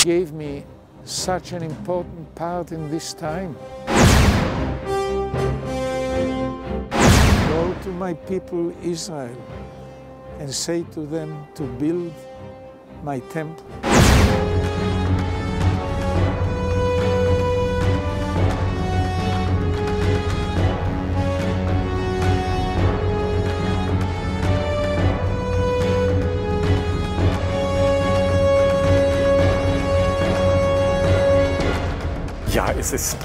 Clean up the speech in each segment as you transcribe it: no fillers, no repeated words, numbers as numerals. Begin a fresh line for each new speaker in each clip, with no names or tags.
gave me such an important part in this time. Go to my people Israel and say to them to build my temple.
Ja, es ist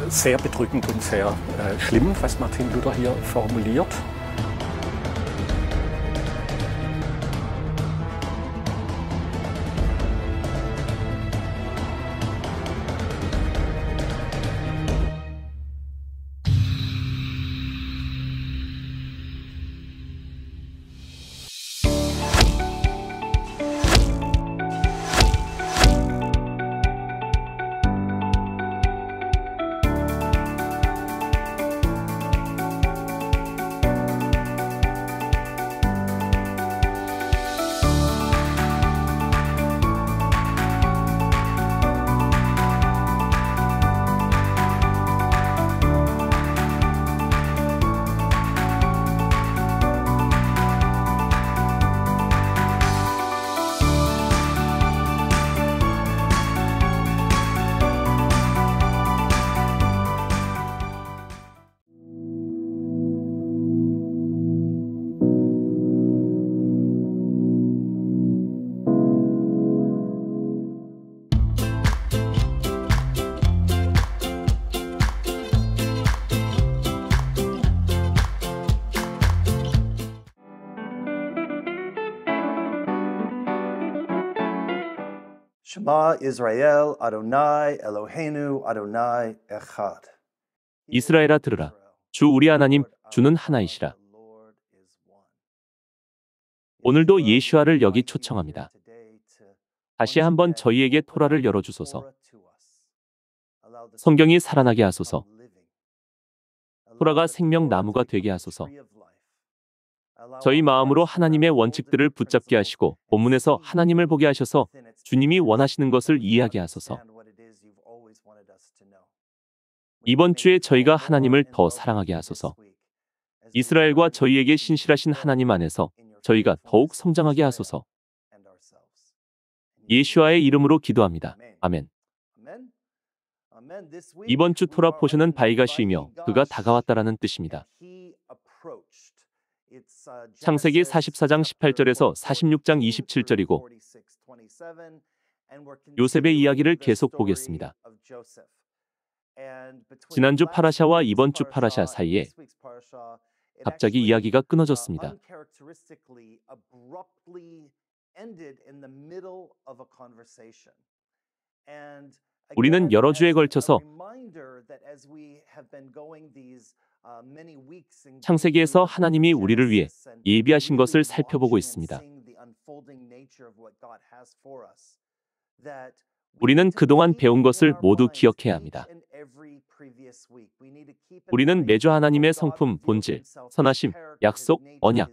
sehr bedrückend und sehr schlimm, was Martin Luther hier formuliert.
Shema Israel, Adonai Eloheinu, Adonai Echad.
이스라엘아 들으라. 주 우리 하나님, 주는 하나이시라. 오늘도 예슈아를 여기 초청합니다. 다시 한번 저희에게 토라를 열어주소서. 성경이 살아나게 하소서. 토라가 생명나무가 되게 하소서. 저희 마음으로 하나님의 원칙들을 붙잡게 하시고 본문에서 하나님을 보게 하셔서 주님이 원하시는 것을 이해하게 하소서. 이번 주에 저희가 하나님을 더 사랑하게 하소서. 이스라엘과 저희에게 신실하신 하나님 안에서 저희가 더욱 성장하게 하소서. 예슈아의 이름으로 기도합니다. 아멘. 이번 주 토라 포션은 바이가시이며 그가 다가왔다라는 뜻입니다. 창세기 44장 18절에서 46장 27절이고 요셉의 이야기를 계속 보겠습니다. 지난주 파라샤와 이번 주 파라샤 사이에 갑자기 이야기가 끊어졌습니다. 우리는 여러 주에 걸쳐서 창세기에서 하나님이 우리를 위해 예비하신 것을 살펴보고 있습니다. 우리는 그동안 배운 것을 모두 기억해야 합니다. 우리는 매주 하나님의 성품, 본질, 선하심, 약속, 언약,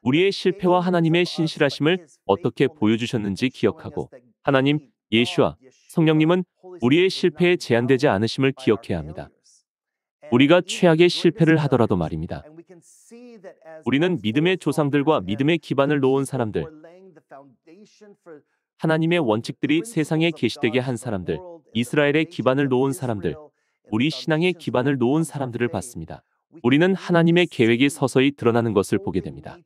우리의 실패와 하나님의 신실하심을 어떻게 보여주셨는지 기억하고 하나님, 예슈아, 성령님은 우리의 실패에 제한되지 않으심을 기억해야 합니다. 우리가 최악의 실패를 하더라도 말입니다. 우리는 믿음의 조상들과 믿음의 기반을 놓은 사람들, 하나님의 원칙들이 세상에 계시되게 한 사람들, 이스라엘의 기반을 놓은 사람들, 우리 신앙의 기반을 놓은 사람들을 봤습니다. 우리는 하나님의 계획이 서서히 드러나는 것을 보게 됩니다.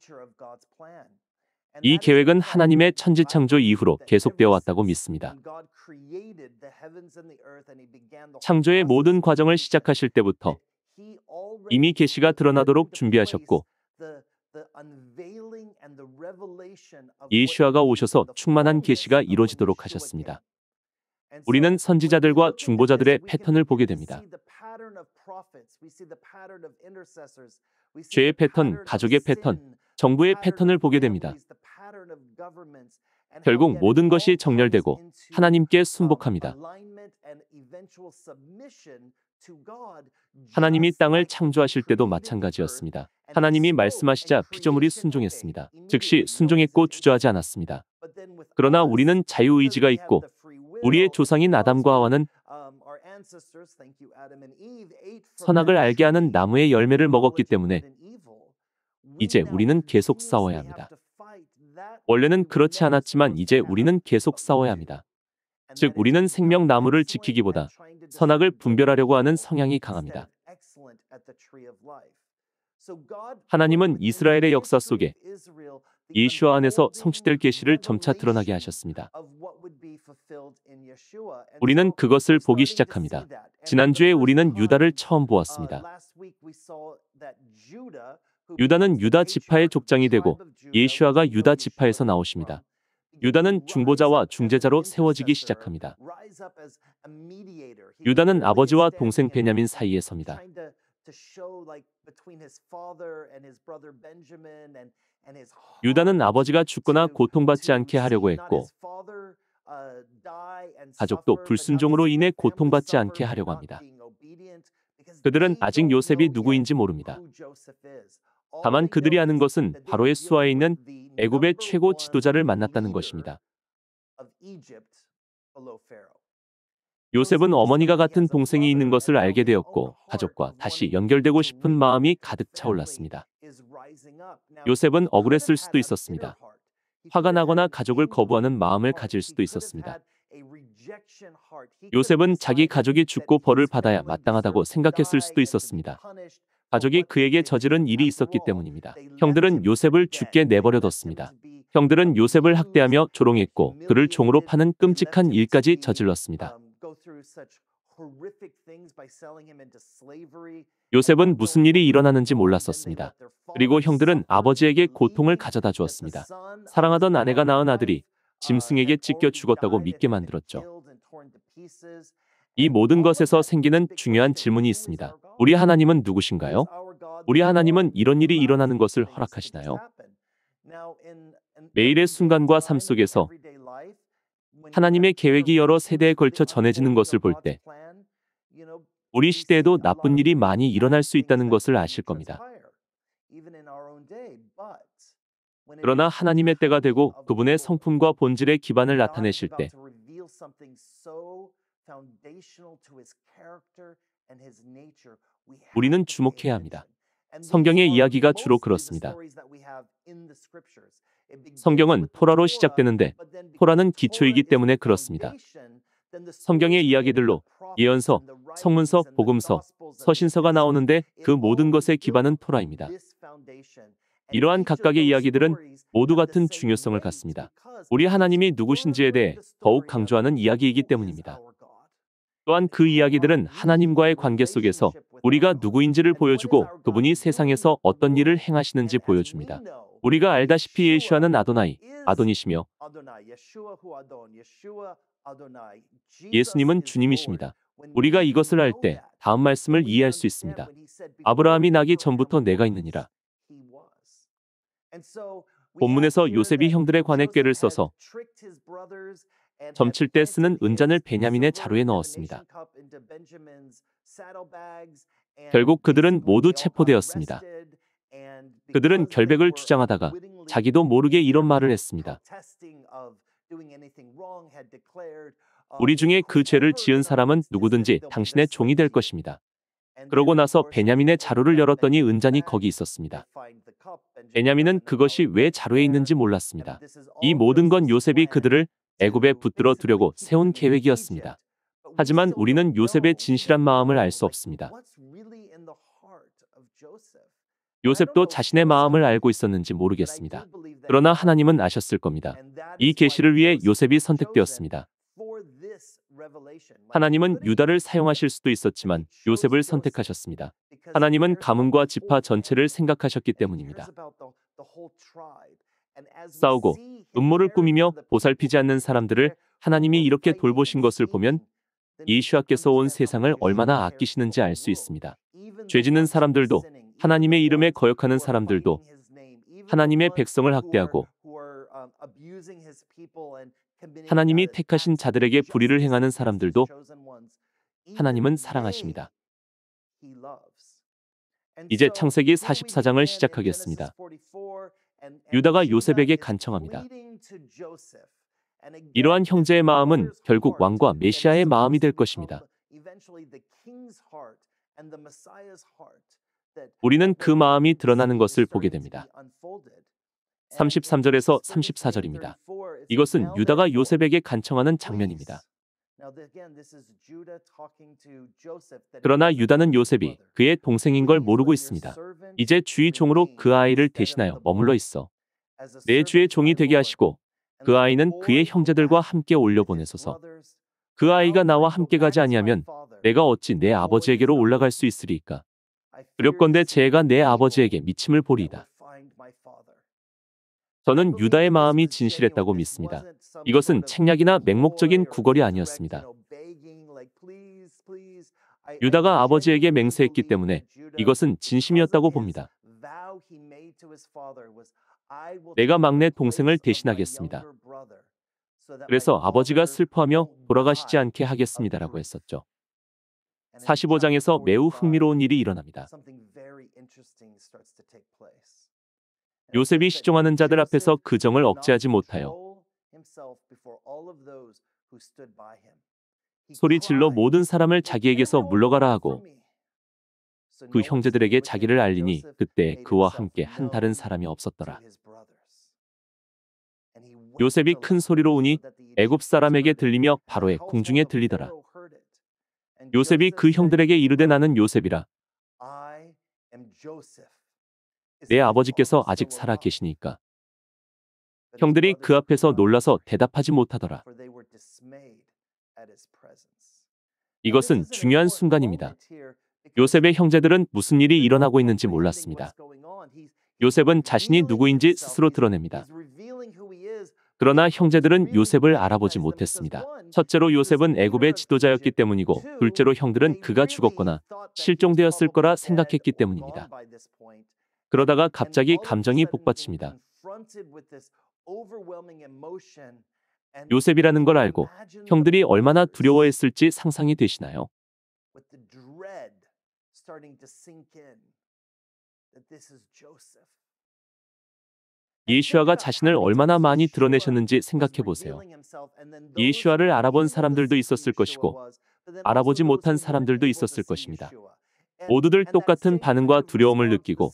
이 계획은 하나님의 천지창조 이후로 계속되어 왔다고 믿습니다. 창조의 모든 과정을 시작하실 때부터 이미 계시가 드러나도록 준비하셨고 예슈아가 오셔서 충만한 계시가 이루어지도록 하셨습니다. 우리는 선지자들과 중보자들의 패턴을 보게 됩니다. 죄의 패턴, 가족의 패턴, 정부의 패턴을 보게 됩니다. 결국 모든 것이 정렬되고 하나님께 순복합니다. 하나님이 땅을 창조하실 때도 마찬가지였습니다. 하나님이 말씀하시자 피조물이 순종했습니다. 즉시 순종했고 주저하지 않았습니다. 그러나 우리는 자유의지가 있고 우리의 조상인 아담과 하와는 선악을 알게 하는 나무의 열매를 먹었기 때문에 이제 우리는 계속 싸워야 합니다. 원래는 그렇지 않았지만 이제 우리는 계속 싸워야 합니다. 즉 우리는 생명나무를 지키기보다 선악을 분별하려고 하는 성향이 강합니다. 하나님은 이스라엘의 역사 속에 예수와 안에서 성취될 계시를 점차 드러나게 하셨습니다. 우리는 그것을 보기 시작합니다. 지난주에 우리는 유다를 처음 보았습니다. 유다는 유다 지파의 족장이 되고 예수아가 유다 지파에서 나오십니다. 유다는 중보자와 중재자로 세워지기 시작합니다. 유다는 아버지와 동생 베냐민 사이에 섭니다. 유다는 아버지가 죽거나 고통받지 않게 하려고 했고 가족도 불순종으로 인해 고통받지 않게 하려고 합니다. 그들은 아직 요셉이 누구인지 모릅니다. 다만 그들이 아는 것은 바로의 수하에 있는 애굽의 최고 지도자를 만났다는 것입니다. 요셉은 어머니가 같은 동생이 있는 것을 알게 되었고 가족과 다시 연결되고 싶은 마음이 가득 차올랐습니다. 요셉은 억울했을 수도 있었습니다. 화가 나거나 가족을 거부하는 마음을 가질 수도 있었습니다. 요셉은 자기 가족이 죽고 벌을 받아야 마땅하다고 생각했을 수도 있었습니다. 가족이 그에게 저지른 일이 있었기 때문입니다. 형들은 요셉을 죽게 내버려뒀습니다. 형들은 요셉을 학대하며 조롱했고 그를 종으로 파는 끔찍한 일까지 저질렀습니다. 요셉은 무슨 일이 일어나는지 몰랐었습니다. 그리고 형들은 아버지에게 고통을 가져다 주었습니다. 사랑하던 아내가 낳은 아들이 짐승에게 찢겨 죽었다고 믿게 만들었죠. 이 모든 것에서 생기는 중요한 질문이 있습니다. 우리 하나님은 누구신가요? 우리 하나님은 이런 일이 일어나는 것을 허락하시나요? 매일의 순간과 삶 속에서 하나님의 계획이 여러 세대에 걸쳐 전해지는 것을 볼 때 우리 시대에도 나쁜 일이 많이 일어날 수 있다는 것을 아실 겁니다. 그러나 하나님의 때가 되고 그분의 성품과 본질의 기반을 나타내실 때 우리는 주목해야 합니다. 성경의 이야기가 주로 그렇습니다. 성경은 토라로 시작되는데 토라는 기초이기 때문에 그렇습니다. 성경의 이야기들로 예언서, 성문서, 복음서, 서신서가 나오는데 그 모든 것의 기반은 토라입니다. 이러한 각각의 이야기들은 모두 같은 중요성을 갖습니다. 우리 하나님이 누구신지에 대해 더욱 강조하는 이야기이기 때문입니다. 또한 그 이야기들은 하나님과의 관계 속에서 우리가 누구인지를 보여주고 그분이 세상에서 어떤 일을 행하시는지 보여줍니다. 우리가 알다시피 예수아는 아도나이, 아돈이시며 예수님은 주님이십니다. 우리가 이것을 알 때 다음 말씀을 이해할 수 있습니다. 아브라함이 나기 전부터 내가 있느니라. 본문에서 요셉이 형들의 관에 꾀를 써서 점칠 때 쓰는 은잔을 베냐민의 자루에 넣었습니다. 결국 그들은 모두 체포되었습니다. 그들은 결백을 주장하다가 자기도 모르게 이런 말을 했습니다. 우리 중에 그 죄를 지은 사람은 누구든지 당신의 종이 될 것입니다. 그러고 나서 베냐민의 자루를 열었더니 은잔이 거기 있었습니다. 베냐민은 그것이 왜 자루에 있는지 몰랐습니다. 이 모든 건 요셉이 그들을 애굽에 붙들어 두려고 세운 계획이었습니다. 하지만 우리는 요셉의 진실한 마음을 알 수 없습니다. 요셉도 자신의 마음을 알고 있었는지 모르겠습니다. 그러나 하나님은 아셨을 겁니다. 이 계시를 위해 요셉이 선택되었습니다. 하나님은 유다를 사용하실 수도 있었지만 요셉을 선택하셨습니다. 하나님은 가문과 지파 전체를 생각하셨기 때문입니다. 싸우고 음모를 꾸미며 보살피지 않는 사람들을 하나님이 이렇게 돌보신 것을 보면 예수아께서 온 세상을 얼마나 아끼시는지 알 수 있습니다. 죄 짓는 사람들도 하나님의 이름에 거역하는 사람들도 하나님의 백성을 학대하고 하나님이 택하신 자들에게 불의를 행하는 사람들도 하나님은 사랑하십니다. 이제 창세기 44장을 시작하겠습니다. 유다가 요셉에게 간청합니다. 이러한 형제의 마음은 결국 왕과 메시아의 마음이 될 것입니다. 우리는 그 마음이 드러나는 것을 보게 됩니다. 33절에서 34절입니다. 이것은 유다가 요셉에게 간청하는 장면입니다. 그러나 유다는 요셉이 그의 동생인 걸 모르고 있습니다. 이제 주의 종으로 그 아이를 대신하여 머물러 있어 내 주의 종이 되게 하시고 그 아이는 그의 형제들과 함께 올려보내소서. 그 아이가 나와 함께 가지 아니하면 내가 어찌 내 아버지에게로 올라갈 수 있으리이까. 두렵건대 제 애가 내 아버지에게 미침을 보리이다. 저는 유다의 마음이 진실했다고 믿습니다. 이것은 책략이나 맹목적인 구걸이 아니었습니다. 유다가 아버지에게 맹세했기 때문에 이것은 진심이었다고 봅니다. 내가 막내 동생을 대신하겠습니다. 그래서 아버지가 슬퍼하며 돌아가시지 않게 하겠습니다라고 했었죠. 45장에서 매우 흥미로운 일이 일어납니다. 요셉이 시종하는 자들 앞에서 그 정을 억제하지 못하여 소리 질러 모든 사람을 자기에게서 물러가라 하고 그 형제들에게 자기를 알리니 그때 그와 함께 한 다른 사람이 없었더라. 요셉이 큰 소리로 우니 애굽 사람에게 들리며 바로의 궁중에 들리더라. 요셉이 그 형들에게 이르되 나는 요셉이라. 내 아버지께서 아직 살아 계시니까. 형들이 그 앞에서 놀라서 대답하지 못하더라. 이것은 중요한 순간입니다. 요셉의 형제들은 무슨 일이 일어나고 있는지 몰랐습니다. 요셉은 자신이 누구인지 스스로 드러냅니다. 그러나 형제들은 요셉을 알아보지 못했습니다. 첫째로 요셉은 애굽의 지도자였기 때문이고 둘째로 형들은 그가 죽었거나 실종되었을 거라 생각했기 때문입니다. 그러다가 갑자기 감정이 복받칩니다. 요셉이라는 걸 알고 형들이 얼마나 두려워했을지 상상이 되시나요? 예슈아가 자신을 얼마나 많이 드러내셨는지 생각해 보세요. 예슈아를 알아본 사람들도 있었을 것이고 알아보지 못한 사람들도 있었을 것입니다. 모두들 똑같은 반응과 두려움을 느끼고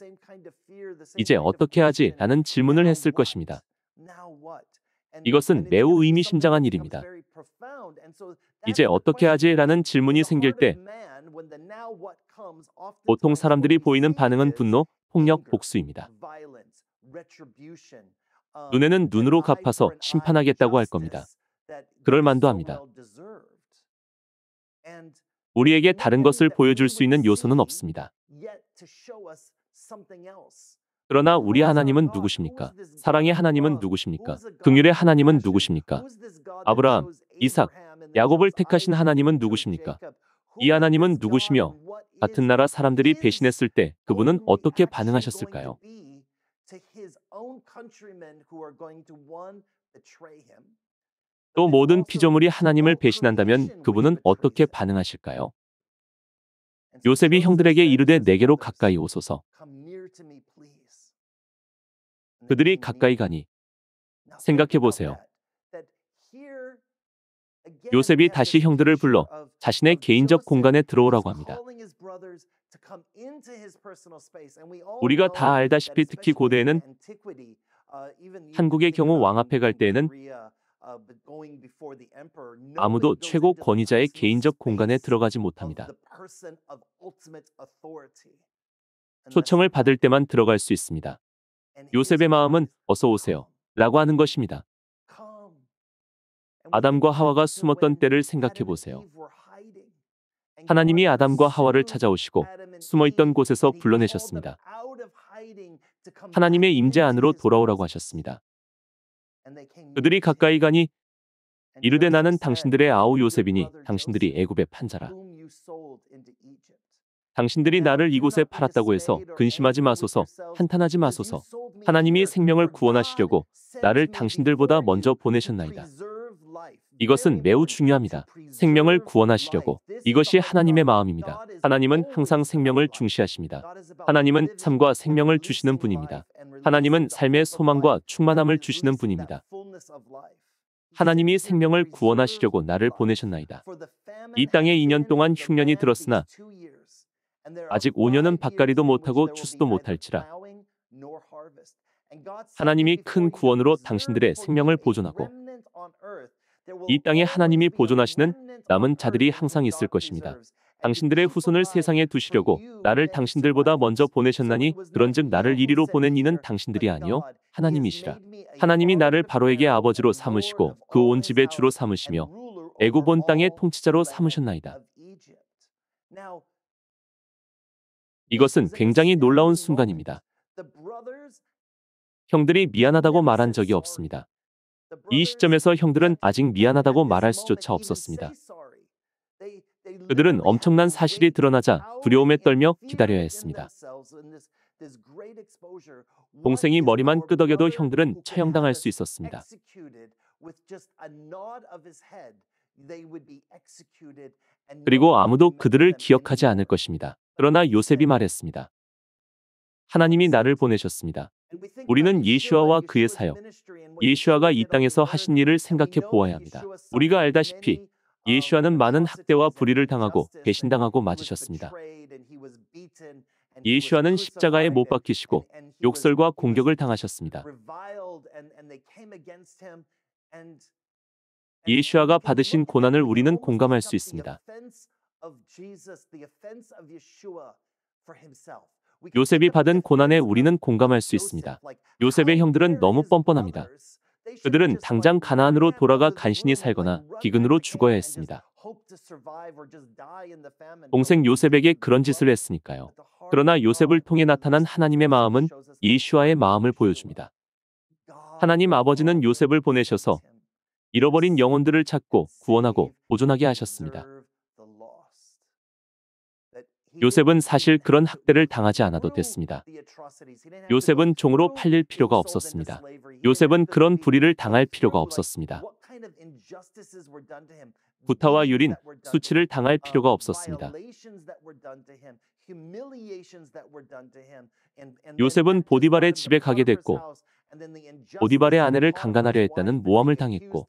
이제 어떻게 하지? 라는 질문을 했을 것입니다. 이것은 매우 의미심장한 일입니다. 이제 어떻게 하지? 라는 질문이 생길 때 보통 사람들이 보이는 반응은 분노, 폭력, 복수입니다. 눈에는 눈으로 갚아서 심판하겠다고 할 겁니다. 그럴 만도 합니다. 우리에게 다른 것을 보여줄 수 있는 요소는 없습니다. 그러나 우리 하나님은 누구십니까? 사랑의 하나님은 누구십니까? 긍휼의 하나님은 누구십니까? 아브라함, 이삭, 야곱을 택하신 하나님은 누구십니까? 이 하나님은 누구시며 같은 나라 사람들이 배신했을 때 그분은 어떻게 반응하셨을까요? 또 모든 피조물이 하나님을 배신한다면 그분은 어떻게 반응하실까요? 요셉이 형들에게 이르되 내게로 가까이 오소서. 그들이 가까이 가니 생각해 보세요. 요셉이 다시 형들을 불러 자신의 개인적 공간에 들어오라고 합니다. 우리가 다 알다시피 특히 고대에는 한국의 경우 왕 앞에 갈 때에는 아무도 최고 권위자의 개인적 공간에 들어가지 못합니다. 초청을 받을 때만 들어갈 수 있습니다. 요셉의 마음은 어서 오세요 라고 하는 것입니다. 아담과 하와가 숨었던 때를 생각해 보세요. 하나님이 아담과 하와를 찾아오시고 숨어있던 곳에서 불러내셨습니다. 하나님의 임재 안으로 돌아오라고 하셨습니다. 그들이 가까이 가니 이르되 나는 당신들의 아우 요셉이니 당신들이 애굽의 판자라. 당신들이 나를 이곳에 팔았다고 해서 근심하지 마소서, 한탄하지 마소서. 하나님이 생명을 구원하시려고 나를 당신들보다 먼저 보내셨나이다. 이것은 매우 중요합니다. 생명을 구원하시려고. 이것이 하나님의 마음입니다. 하나님은 항상 생명을 중시하십니다. 하나님은 삶과 생명을 주시는 분입니다. 하나님은 삶의 소망과 충만함을 주시는 분입니다. 하나님이 생명을 구원하시려고 나를 보내셨나이다. 이 땅에 2년 동안 흉년이 들었으나 아직 5년은 밭갈이도 못하고 추수도 못할지라. 하나님이 큰 구원으로 당신들의 생명을 보존하고 이 땅에 하나님이 보존하시는 남은 자들이 항상 있을 것입니다. 당신들의 후손을 세상에 두시려고 나를 당신들보다 먼저 보내셨나니 그런즉 나를 이리로 보낸 이는 당신들이 아니요 하나님이시라. 하나님이 나를 바로에게 아버지로 삼으시고 그 온 집의 주로 삼으시며 애굽 온 땅의 통치자로 삼으셨나이다. 이것은 굉장히 놀라운 순간입니다. 형들이 미안하다고 말한 적이 없습니다. 이 시점에서 형들은 아직 미안하다고 말할 수조차 없었습니다. 그들은 엄청난 사실이 드러나자 두려움에 떨며 기다려야 했습니다. 동생이 머리만 끄덕여도 형들은 처형당할 수 있었습니다. 그리고 아무도 그들을 기억하지 않을 것입니다. 그러나 요셉이 말했습니다. 하나님이 나를 보내셨습니다. 우리는 예슈아와 그의 사역, 예슈아가 이 땅에서 하신 일을 생각해 보아야 합니다. 우리가 알다시피 예슈아는 많은 학대와 불의를 당하고 배신당하고 맞으셨습니다. 예슈아는 십자가에 못 박히시고 욕설과 공격을 당하셨습니다. 예슈아가 받으신 고난을 우리는 공감할 수 있습니다. 요셉이 받은 고난에 우리는 공감할 수 있습니다. 요셉의 형들은 너무 뻔뻔합니다. 그들은 당장 가나안으로 돌아가 간신히 살거나 기근으로 죽어야 했습니다. 동생 요셉에게 그런 짓을 했으니까요. 그러나 요셉을 통해 나타난 하나님의 마음은 예슈아의 마음을 보여줍니다. 하나님 아버지는 요셉을 보내셔서 잃어버린 영혼들을 찾고 구원하고 보존하게 하셨습니다. 요셉은 사실 그런 학대를 당하지 않아도 됐습니다. 요셉은 종으로 팔릴 필요가 없었습니다. 요셉은 그런 불의를 당할 필요가 없었습니다. 구타와 유린, 수치를 당할 필요가 없었습니다. 요셉은 보디발의 집에 가게 됐고 보디발의 아내를 강간하려 했다는 모함을 당했고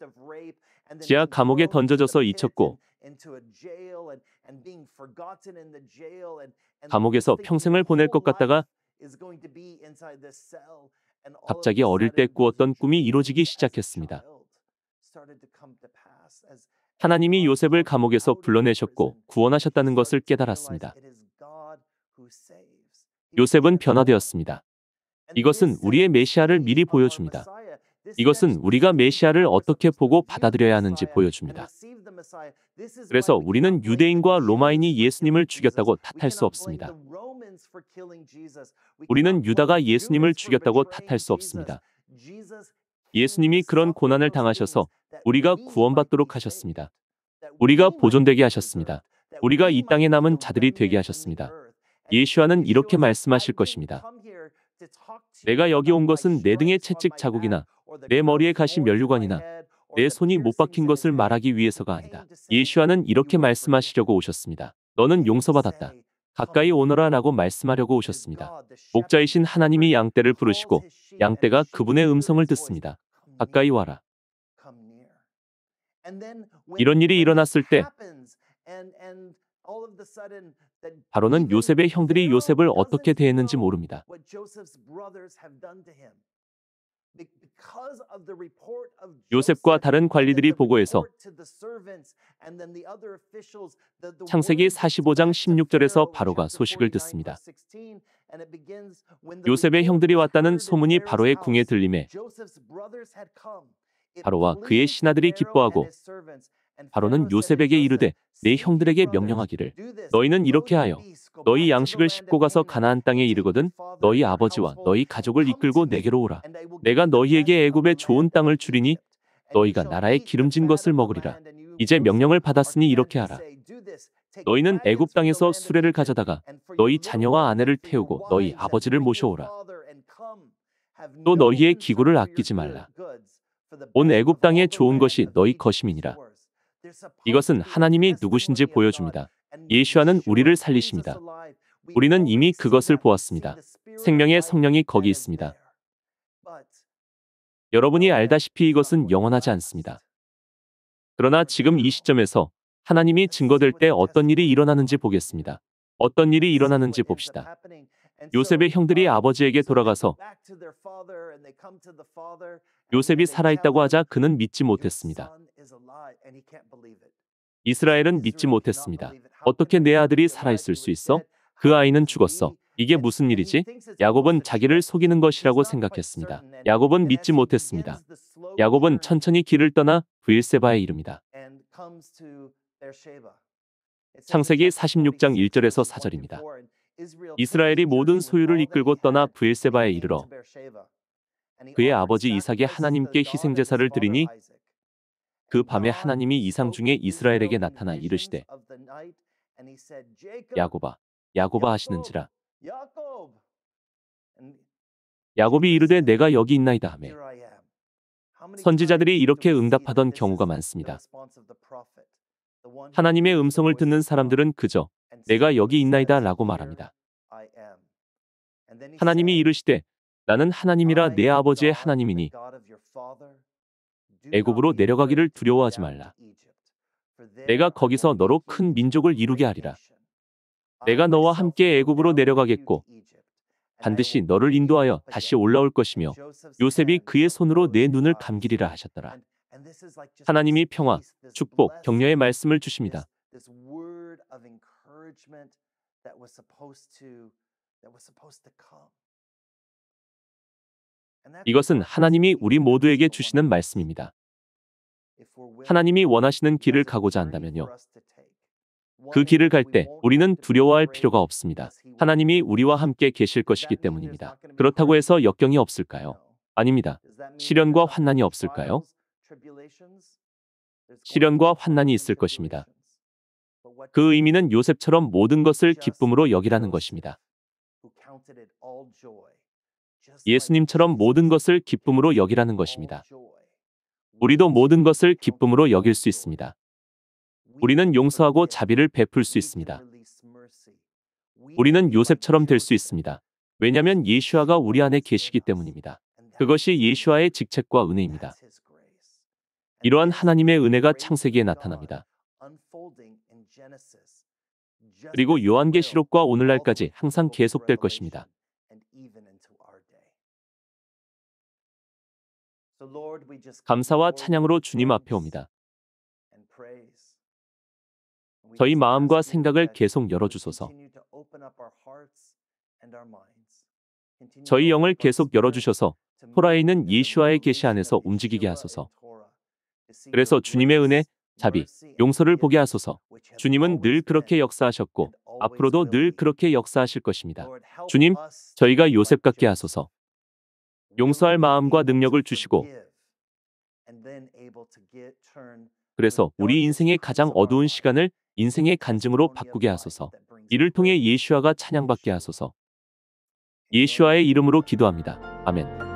지하 감옥에 던져져서 잊혔고 감옥에서 평생을 보낼 것 같다가 갑자기 어릴 때 꾸었던 꿈이 이루어지기 시작했습니다. 하나님이 요셉을 감옥에서 불러내셨고 구원하셨다는 것을 깨달았습니다. 요셉은 변화되었습니다. 이것은 우리의 메시아를 미리 보여줍니다. 이것은 우리가 메시아를 어떻게 보고 받아들여야 하는지 보여줍니다. 그래서 우리는 유대인과 로마인이 예수님을 죽였다고 탓할 수 없습니다. 우리는 유다가 예수님을 죽였다고 탓할 수 없습니다. 예수님이 그런 고난을 당하셔서 우리가 구원받도록 하셨습니다. 우리가 보존되게 하셨습니다. 우리가 이 땅에 남은 자들이 되게 하셨습니다. 예슈아는 이렇게 말씀하실 것입니다. 내가 여기 온 것은 내 등에 채찍 자국이나 내 머리에 가시 면류관이나 내 손이 못 박힌 것을 말하기 위해서가 아니다. 예슈아는 이렇게 말씀하시려고 오셨습니다. 너는 용서받았다. 가까이 오너라 라고 말씀하려고 오셨습니다. 목자이신 하나님이 양떼를 부르시고 양떼가 그분의 음성을 듣습니다. 가까이 와라. 이런 일이 일어났을 때 바로는 요셉의 형들이 요셉을 어떻게 대했는지 모릅니다. 요셉과 다른 관리들이 보고해서 창세기 45장 16절에서 바로가 소식을 듣습니다. 요셉의 형들이 왔다는 소문이 바로의 궁에 들림에 바로와 그의 신하들이 기뻐하고 바로는 요셉에게 이르되 내 형들에게 명령하기를 너희는 이렇게 하여 너희 양식을 싣고 가서 가나안 땅에 이르거든 너희 아버지와 너희 가족을 이끌고 내게로 오라. 내가 너희에게 애굽의 좋은 땅을 주리니 너희가 나라의 기름진 것을 먹으리라. 이제 명령을 받았으니 이렇게 하라. 너희는 애굽 땅에서 수레를 가져다가 너희 자녀와 아내를 태우고 너희 아버지를 모셔오라. 또 너희의 기구를 아끼지 말라. 온 애굽 땅의 좋은 것이 너희 것임이니라. 이것은 하나님이 누구신지 보여줍니다. 예수와는 우리를 살리십니다. 우리는 이미 그것을 보았습니다. 생명의 성령이 거기 있습니다. 여러분이 알다시피 이것은 영원하지 않습니다. 그러나 지금 이 시점에서 하나님이 증거될 때 어떤 일이 일어나는지 보겠습니다. 어떤 일이 일어나는지 봅시다. 요셉의 형들이 아버지에게 돌아가서 요셉이 살아있다고 하자 그는 믿지 못했습니다. 이스라엘은 믿지 못했습니다. 어떻게 내 아들이 살아있을 수 있어? 그 아이는 죽었어. 이게 무슨 일이지? 야곱은 자기를 속이는 것이라고 생각했습니다. 야곱은 믿지 못했습니다. 야곱은 천천히 길을 떠나 브엘세바에 이릅니다. 창세기 46장 1절에서 4절입니다. 이스라엘이 모든 소유를 이끌고 떠나 브엘세바에 이르러 그의 아버지 이삭이 하나님께 희생제사를 드리니 그 밤에 하나님이 이상 중에 이스라엘에게 나타나 이르시되 야곱아 야곱아 하시는지라. 야곱이 이르되 내가 여기 있나이다 하매 선지자들이 이렇게 응답하던 경우가 많습니다. 하나님의 음성을 듣는 사람들은 그저 내가 여기 있나이다 라고 말합니다. 하나님이 이르시되 나는 하나님이라 내 아버지의 하나님이니 애굽으로 내려가기를 두려워하지 말라. 내가 거기서 너로 큰 민족을 이루게 하리라. 내가 너와 함께 애굽으로 내려가겠고 반드시 너를 인도하여 다시 올라올 것이며 요셉이 그의 손으로 내 눈을 감기리라 하셨더라. 하나님이 평화, 축복, 격려의 말씀을 주십니다. 이것은 하나님이 우리 모두에게 주시는 말씀입니다. 하나님이 원하시는 길을 가고자 한다면요. 그 길을 갈 때 우리는 두려워할 필요가 없습니다. 하나님이 우리와 함께 계실 것이기 때문입니다. 그렇다고 해서 역경이 없을까요? 아닙니다. 시련과 환난이 없을까요? 시련과 환난이 있을 것입니다. 그 의미는 요셉처럼 모든 것을 기쁨으로 여기라는 것입니다. 예수님처럼 모든 것을 기쁨으로 여기라는 것입니다. 우리도 모든 것을 기쁨으로 여길 수 있습니다. 우리는 용서하고 자비를 베풀 수 있습니다. 우리는 요셉처럼 될 수 있습니다. 왜냐하면 예수아가 우리 안에 계시기 때문입니다. 그것이 예수아의 직책과 은혜입니다. 이러한 하나님의 은혜가 창세기에 나타납니다. 그리고 요한계시록과 오늘날까지 항상 계속될 것입니다. 감사와 찬양으로 주님 앞에 옵니다. 저희 마음과 생각을 계속 열어주소서. 저희 영을 계속 열어주셔서 토라에 있는 예수아의 계시 안에서 움직이게 하소서. 그래서 주님의 은혜, 자비, 용서를 보게 하소서. 주님은 늘 그렇게 역사하셨고 앞으로도 늘 그렇게 역사하실 것입니다. 주님, 저희가 요셉 같게 하소서. 용서할 마음과 능력을 주시고 그래서 우리 인생의 가장 어두운 시간을 인생의 간증으로 바꾸게 하소서. 이를 통해 예수아가 찬양받게 하소서. 예수아의 이름으로 기도합니다. 아멘.